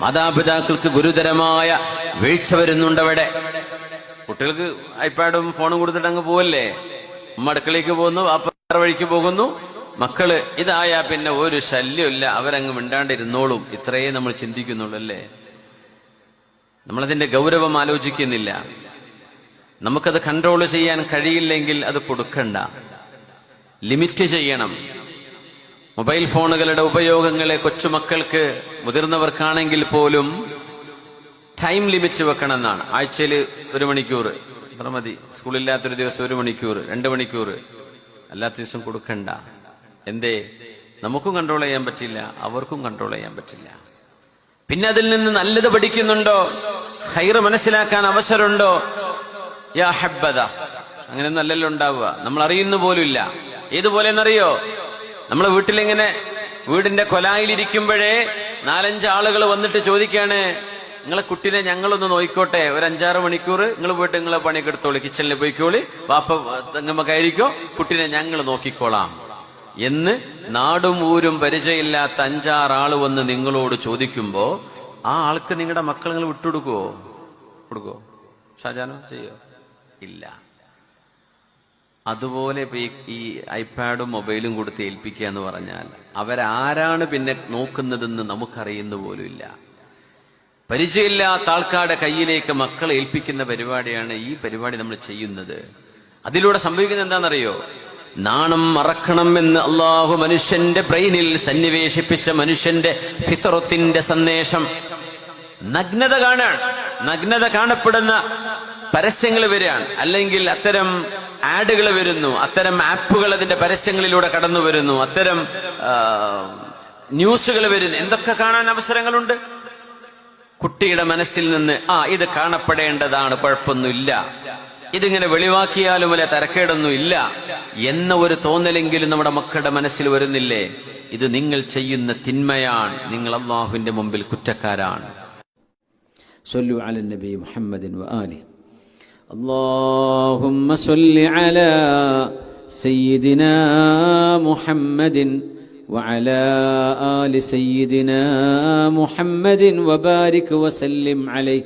മാതാപിതാക്കൾക്ക് ഗുരുതരമായ വീഴ്ച വരുന്നുണ്ട് അവിടെ. കുട്ടികൾക്ക് ഐപാഡും ഫോണും കൊടുത്തിട്ട് അങ്ങ് പോവല്ലേ, അടുക്കളയ്ക്ക് പോകുന്നു, വാപ്പ വഴിക്ക് പോകുന്നു. മക്കള് ഇതായാ പിന്നെ ഒരു ശല്യമില്ല, അവരങ്ങ് മിണ്ടാണ്ടിരുന്നോളും. ഇത്രയേ നമ്മൾ ചിന്തിക്കുന്നുള്ളൂ അല്ലേ? നമ്മളതിന്റെ ഗൗരവം ആലോചിക്കുന്നില്ല. നമുക്കത് കൺട്രോൾ ചെയ്യാൻ കഴിയില്ലെങ്കിൽ അത് കൊടുക്കണ്ട, ലിമിറ്റ് ചെയ്യണം. മൊബൈൽ ഫോണുകളുടെ ഉപയോഗങ്ങളെ കൊച്ചുമക്കൾക്ക്, മുതിർന്നവർക്കാണെങ്കിൽ പോലും ടൈം ലിമിറ്റ് വെക്കണം എന്നാണ്. ആഴ്ചയിൽ 1 മണിക്കൂർ അത്ര മതി. സ്കൂളില്ലാത്തൊരു ദിവസം 1 മണിക്കൂർ, 2 മണിക്കൂർ, അല്ലാത്ത ദിവസം കൊടുക്കണ്ട. എന്തേ? നമുക്കും കൺട്രോൾ ചെയ്യാൻ പറ്റില്ല, അവർക്കും കൺട്രോൾ ചെയ്യാൻ പറ്റില്ല. പിന്നെ അതിൽ നിന്ന് നല്ലത് പഠിക്കുന്നുണ്ടോ, ഖൈർ മനസ്സിലാക്കാൻ അവസരമുണ്ടോ? യാ ഹബ്ബദ, അങ്ങനെ നല്ലല്ലോ ഉണ്ടാവുക, നമ്മൾ അറിയുന്ന പോലുമില്ല. ഏതുപോലെ എന്നറിയോ? നമ്മളെ വീട്ടിലിങ്ങനെ വീടിന്റെ കൊലായിലിരിക്കുമ്പോഴേ 4-5 ആളുകൾ വന്നിട്ട് ചോദിക്കാണ്, നിങ്ങളെ കുട്ടീനെ ഞങ്ങളൊന്ന് നോയിക്കോട്ടെ, ഒരു 5-6 മണിക്കൂർ നിങ്ങൾ പോയിട്ട് നിങ്ങളെ പണിയൊക്കെ എടുത്തോളി, കിച്ചണിൽ പോയിക്കോളി, വാപ്പ തെങ്ങമ്മ കയറിക്കോ, കുട്ടീനെ ഞങ്ങൾ നോക്കിക്കോളാം എന്ന് നാടും ഊരും പരിചയമില്ലാത്ത 5-6 ആള് വന്ന് നിങ്ങളോട് ചോദിക്കുമ്പോ ആ ആൾക്ക് നിങ്ങളുടെ മക്കൾ നിങ്ങൾ കൊടുക്കുവോ? ഷാജാനോ ചെയ്യോ? ഇല്ല. അതുപോലെ ഇപ്പൊ ഈ ഐപാഡും മൊബൈലും കൊടുത്ത് ഏൽപ്പിക്കുക എന്ന് പറഞ്ഞാൽ അവരാരാണ് പിന്നെ നോക്കുന്നതെന്ന് നമുക്കറിയുന്ന പോലും ഇല്ല. പരിചയമില്ലാത്ത ആൾക്കാരുടെ കയ്യിലേക്ക് മക്കളെ ഏൽപ്പിക്കുന്ന പരിപാടിയാണ് ഈ പരിപാടി നമ്മൾ ചെയ്യുന്നത്. അതിലൂടെ സംഭവിക്കുന്നത് എന്താണെന്നറിയോ? നാണം മറക്കണം എന്ന് അള്ളാഹു മനുഷ്യന്റെ ബ്രെയിനിൽ സന്നിവേശിപ്പിച്ച മനുഷ്യന്റെ ഫിത്രത്തിന്റെ സന്ദേശം. നഗ്നത കാണപ്പെടുന്ന പരസ്യങ്ങൾ വരികയാണ്, അല്ലെങ്കിൽ അത്തരം ആഡുകൾ വരുന്നു, അത്തരം ആപ്പുകൾ അതിന്റെ പരസ്യങ്ങളിലൂടെ കടന്നു വരുന്നു, അത്തരം ന്യൂസുകൾ വരുന്നു. എന്തൊക്കെ കാണാൻ അവസരങ്ങളുണ്ട്. കുട്ടിയുടെ മനസ്സിൽ നിന്ന് ഇത് കാണപ്പെടേണ്ടതാണ്, കുഴപ്പമൊന്നുമില്ല, ഇതിങ്ങനെ വെളിവാക്കിയാലും വല്ല തരക്കേടൊന്നും ഇല്ല എന്ന ഒരു തോന്നലെങ്കിലും നമ്മുടെ മക്കളുടെ മനസ്സിൽ വരുന്നില്ലേ? ഇത് നിങ്ങൾ ചെയ്യുന്ന തിന്മയാണ്, നിങ്ങൾ അല്ലാഹുവിന്റെ മുമ്പിൽ കുറ്റക്കാരാണ്. സ്വല്ലു അല നബി മുഹമ്മദിൻ വആലിഹി. اللهم صل على سيدنا محمد وعلى آل سيدنا محمد وبارك وسلم عليه